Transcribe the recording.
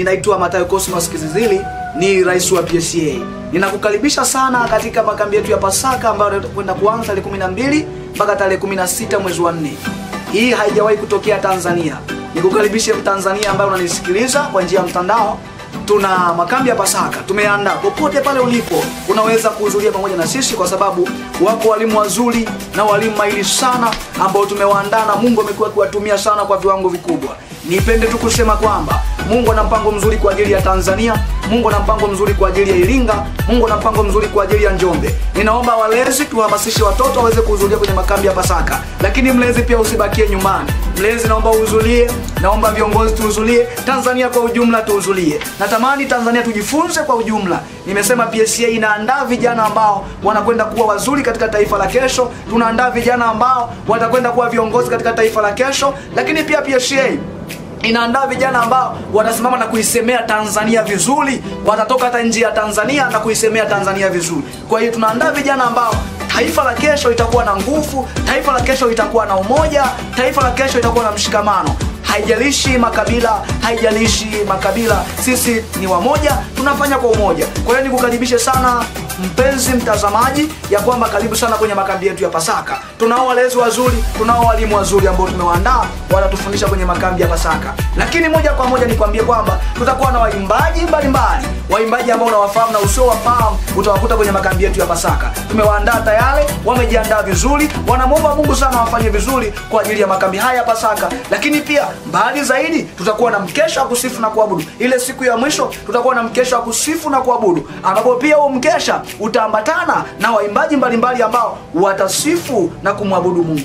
ninaitwa Mathayo Cosmas Kizizili, ni rais wa PSA. Ninakukaribisha sana katika makambi yetu ya Pasaka ambayo yanakwenda kuanza tarehe 12 mpaka tarehe 16 mwezi wa 4. Hii haijawahi kutokea Tanzania. Nikukaribishe Mtanzania ambaye unanisikiliza kwa njia ya mtandao. Tuna makambi ya Pasaka tumeandaa. Popote pale ulipo unaweza kuhudhuria pamoja na sisi, kwa sababu wako walimu wazuri na walimu mahiri sana ambao tumewaandaa na Mungu amekuwa akiwatumia sana kwa viwango vikubwa. Nipende tu kusema kwamba Mungu ana mpango mzuri kwa ajili ya Tanzania, Mungu ana mpango mzuri kwa ajili ya Iringa, Mungu ana mpango mzuri kwa ajili ya Njombe. Ninaomba walezi tuhamasishe watoto waweze kuhudhuria kwenye makambi ya Pasaka. Lakini mlezi pia usibakie nyumbani. Mlezi naomba uhudhurie, naomba viongozi tuhudhurie, Tanzania kwa ujumla tuhudhurie. Natamani Tanzania tujifunze kwa ujumla. Nimesema PSA inaandaa vijana ambao wanakwenda kuwa wazuri katika taifa la kesho. Tunaandaa vijana ambao watakwenda kuwa viongozi katika taifa la kesho. Lakini pia PSA inaandaa vijana ambao watasimama na kuisemea Tanzania vizuri, watatoka hata nje ya Tanzania na kuisemea Tanzania vizuri. Kwa hiyo tunaandaa vijana ambao taifa la kesho itakuwa na nguvu, taifa la kesho itakuwa na umoja, taifa la kesho itakuwa na mshikamano. Haijalishi makabila, sisi ni wamoja, tunafanya kwa umoja. Kwa hiyo nikukaribishe sana mpenzi mtazamaji, ya kwamba karibu sana kwenye makambi yetu ya Pasaka. Tunao walezi wazuri, tunao walimu wazuri ambao tumewaandaa wanatufundisha kwenye makambi ya Pasaka. Lakini moja kwa moja nikwambie kwamba tutakuwa na waimbaji mbalimbali, waimbaji ambao unawafahamu na usiowafahamu utawakuta kwenye makambi yetu ya Pasaka. Tumewaandaa tayari, wamejiandaa vizuri, wanamuomba Mungu sana wafanye vizuri kwa ajili ya makambi haya ya Pasaka. Lakini pia mbali zaidi tutakuwa na mkesha wa kusifu na kuabudu. Ile siku ya mwisho tutakuwa na mkesha wa kusifu na kuabudu, ambapo pia huo mkesha utaambatana na waimbaji mbalimbali ambao watasifu na kumwabudu Mungu.